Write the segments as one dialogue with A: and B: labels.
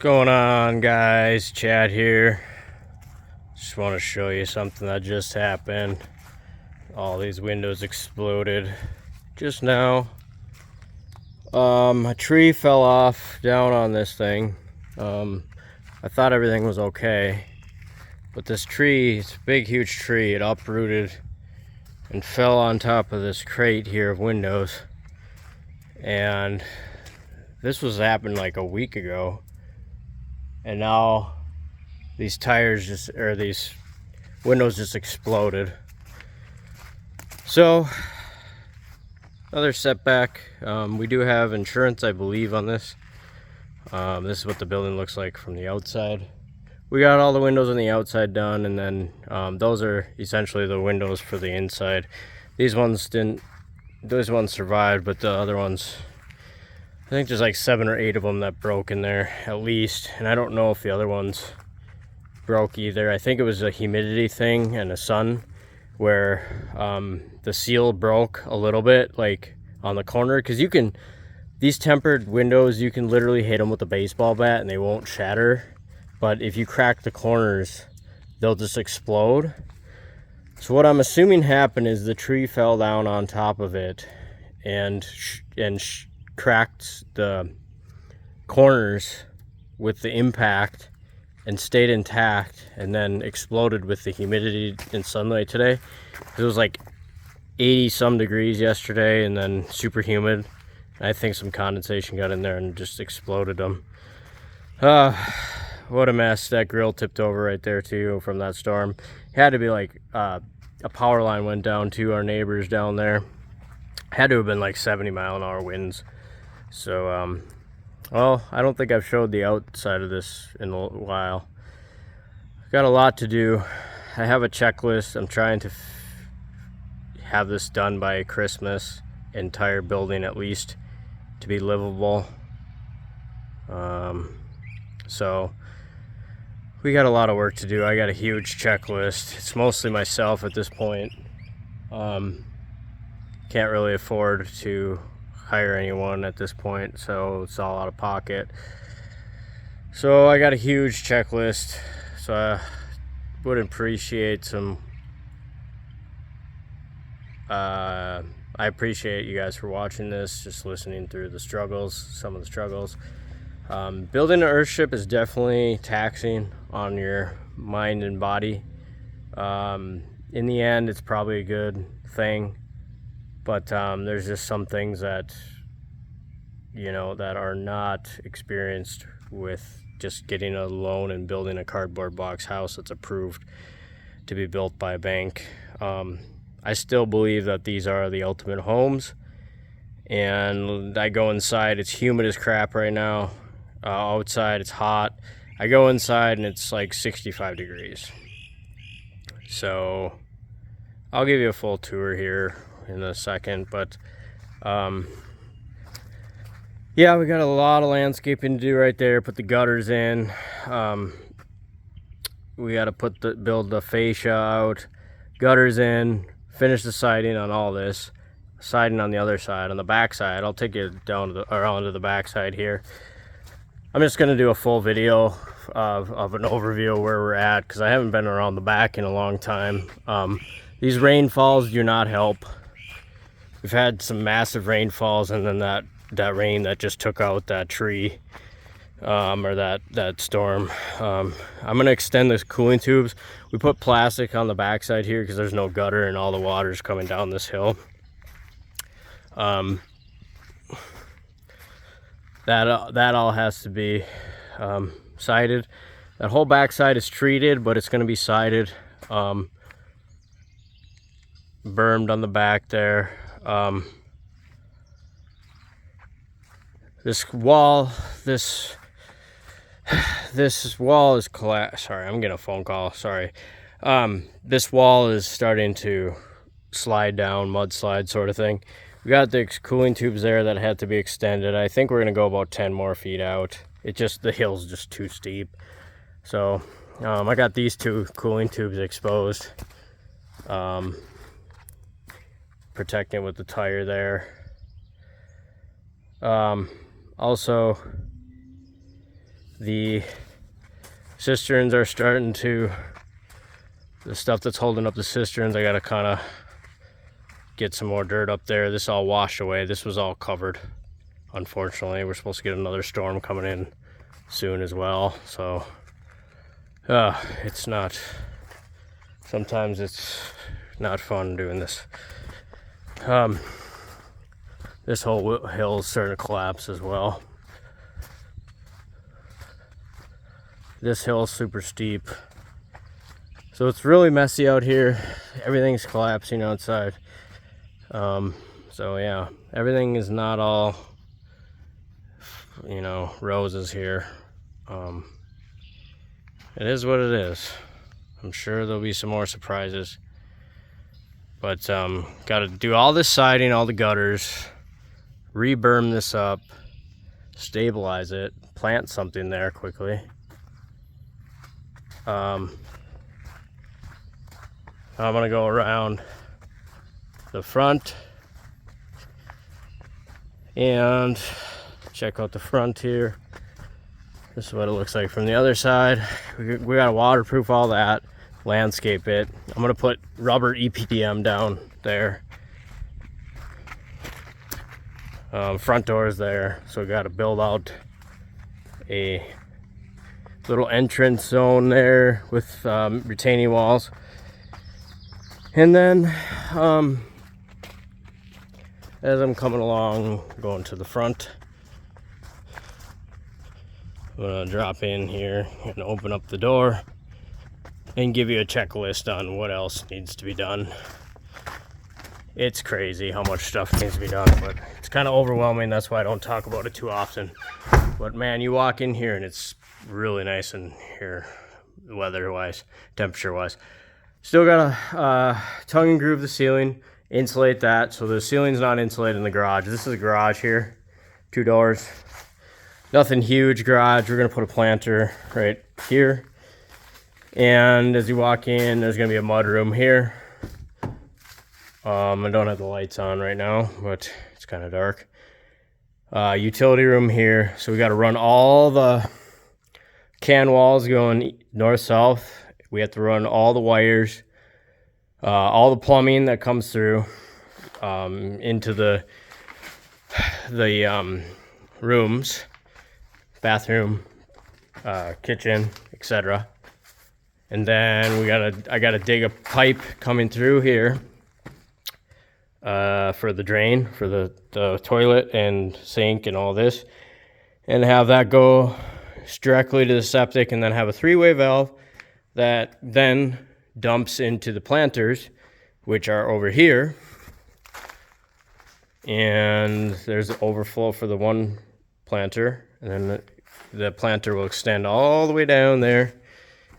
A: Going on, guys? Chad here. Just want to show you something that just happened. All these windows exploded just now. A tree fell off down on this thing. I thought everything was okay, but this tree, it's a big huge tree, it uprooted and fell on top of this crate here of windows. And this was happened like a week ago. And now these these windows just exploded. So another setback. We do have insurance, I believe, on this. This is what the building looks like from the outside. We got all the windows on the outside done, and then those are essentially the windows for the inside. These ones survived, but the other ones, I think there's like 7 or 8 of them that broke in there at least, and I don't know if the other ones broke either. I think it was a humidity thing and a sun where the seal broke a little bit, like on the corner, because these tempered windows, you can literally hit them with a baseball bat and they won't shatter, but if you crack the corners, they'll just explode. So what I'm assuming happened is the tree fell down on top of it and cracked the corners with the impact and stayed intact, and then exploded with the humidity and sunlight today. It was like 80 some degrees yesterday and then super humid. I think some condensation got in there and just exploded them. What a mess. That grill tipped over right there too from that storm. It had to be like a power line went down to our neighbors down there. Had to have been like 70-mile-an-hour winds. So well, I don't think I've showed the outside of this in a while. I've got a lot to do. I have a checklist. I'm trying to have this done by Christmas, entire building at least, to be livable. So we got a lot of work to do. I got a huge checklist. It's mostly myself at this point. Can't really afford to hire anyone at this point, so it's all out of pocket. So I got a huge checklist, so I would appreciate some I appreciate you guys for watching this, just listening through some of the struggles. Building an Earthship is definitely taxing on your mind and body. In the end, it's probably a good thing. But there's just some things that, that are not experienced with just getting a loan and building a cardboard box house that's approved to be built by a bank. I still believe that these are the ultimate homes. And I go inside, it's humid as crap right now. Outside, it's hot. I go inside and it's like 65 degrees. So I'll give you a full tour here in a second, but yeah, we got a lot of landscaping to do right there. Put the gutters in. We got to build the fascia out, gutters in, finish the siding on all this, siding on the other side. On the back side, I'll take you down onto the back side here. I'm just gonna do a full video of an overview of where we're at, because I haven't been around the back in a long time. These rainfalls do not help. We've had some massive rainfalls, and then that rain that just took out that tree, or that storm. I'm gonna extend this cooling tubes. We put plastic on the backside here because there's no gutter and all the water's coming down this hill. That all has to be sided. That whole backside is treated, but it's gonna be sided, bermed on the back there. This wall is sorry, I'm getting a phone call, sorry. This wall is starting to slide down, mudslide sort of thing. We got the cooling tubes there that had to be extended. I think we're gonna go about 10 more feet out. The hill's just too steep. So I got these 2 cooling tubes exposed, protecting with the tire there. Also, The cisterns are starting to, the stuff that's holding up the cisterns, I gotta kind of get some more dirt up there. This all washed away. This was all covered. Unfortunately, we're supposed to get another storm coming in soon as well. So it's not, sometimes it's not fun doing this. This whole hill is starting to collapse as well. This hill is super steep. So it's really messy out here. Everything's collapsing outside. So yeah, everything is not all, you know, roses here. It is what it is. I'm sure there'll be some more surprises. But got to do all this siding, all the gutters, re-berm this up, stabilize it, plant something there quickly. I'm gonna go around the front and check out the front here. This is what it looks like from the other side. We gotta waterproof all that, landscape it. I'm gonna put rubber EPDM down there. Front doors there, so we gotta build out a little entrance zone there with retaining walls. And then as I'm coming along, going to the front, I'm gonna drop in here and open up the door and give you a checklist on what else needs to be done. It's crazy how much stuff needs to be done, but it's kind of overwhelming. That's why I don't talk about it too often. But man, you walk in here and it's really nice in here, weather-wise, temperature-wise. Still gotta tongue and groove the ceiling, insulate that, so the ceiling's not insulated in the garage. This is a garage here, 2 doors. Nothing huge garage. We're gonna put a planter right here. And as you walk in, there's gonna be a mud room here. I don't have the lights on right now, but it's kind of dark. Utility room here. So we got to run all the can walls going north-south. We have to run all the wires, all the plumbing that comes through into the rooms, bathroom, kitchen, etc. And then I gotta dig a pipe coming through here for the drain, for the toilet and sink and all this, and have that go directly to the septic, and then have a 3-way valve that then dumps into the planters, which are over here. And there's the overflow for the one planter, and then the planter will extend all the way down there.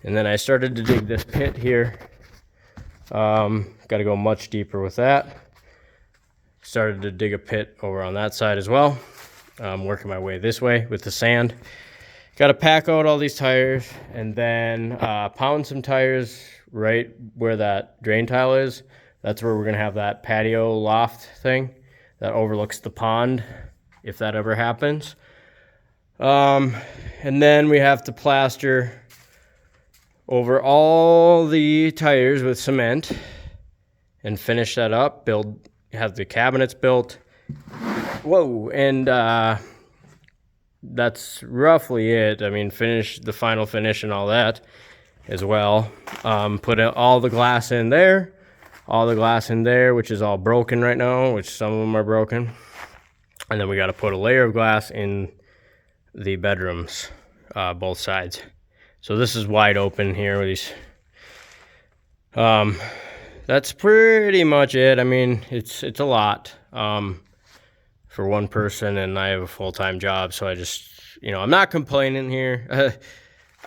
A: And then I started to dig this pit here. Got to go much deeper with that. Started to dig a pit over on that side as well. Working my way this way with the sand. Got to pack out all these tires and then pound some tires right where that drain tile is. That's where we're going to have that patio loft thing that overlooks the pond, if that ever happens. And then we have to plaster over all the tires with cement and finish that up, have the cabinets built. Whoa, and that's roughly it. I mean, finish the final finish and all that as well. Put all the glass in there, which is all broken right now, which some of them are broken. And then we got to put a layer of glass in the bedrooms, both sides. So this is wide open here with these. That's pretty much it. I mean, it's a lot for one person, and I have a full-time job, so I just, I'm not complaining here.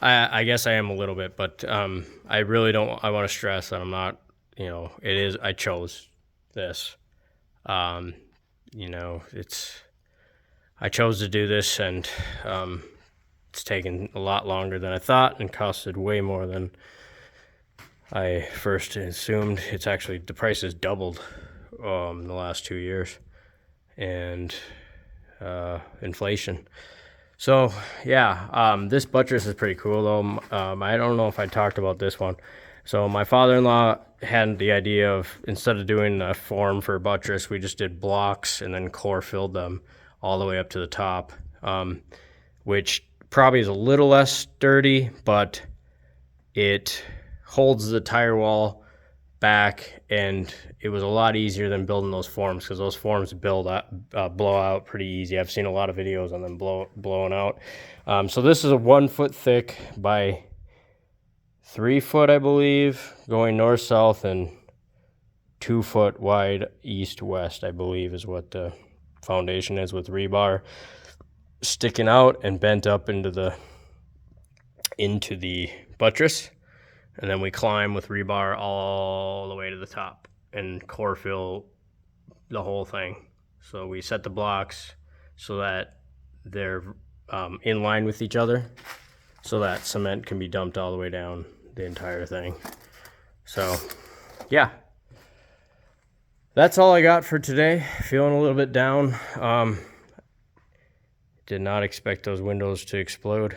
A: I guess I am a little bit, but I really don't. I want to stress that I'm not. I chose this. I chose to do this, and it's taken a lot longer than I thought and costed way more than I first assumed. It's actually, the price has doubled in the last 2 years, and inflation. So yeah, this buttress is pretty cool though. I don't know if I talked about this one. So my father-in-law had the idea of, instead of doing a form for a buttress, we just did blocks and then core filled them all the way up to the top, which probably is a little less sturdy, but it holds the tire wall back, and it was a lot easier than building those forms, because those forms blow out pretty easy. I've seen a lot of videos on them blowing out. So this is a 1 foot thick by 3 foot, I believe, going north south, and 2 foot wide east west, I believe, is what the foundation is, with rebar sticking out and bent up into the buttress. And then we climb with rebar all the way to the top and core fill the whole thing. So we set the blocks so that they're in line with each other, so that cement can be dumped all the way down the entire thing. So yeah, that's all I got for today. Feeling a little bit down. Did not expect those windows to explode,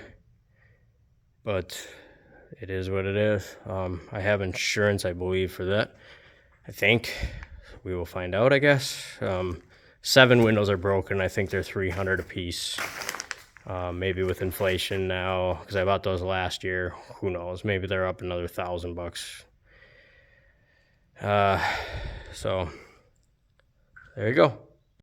A: but it is what it is. I have insurance, I believe, for that. I think we will find out, I guess. 7 windows are broken. I think they're $300 a piece. Maybe with inflation now, because I bought those last year, who knows? Maybe they're up another $1,000. So there you go.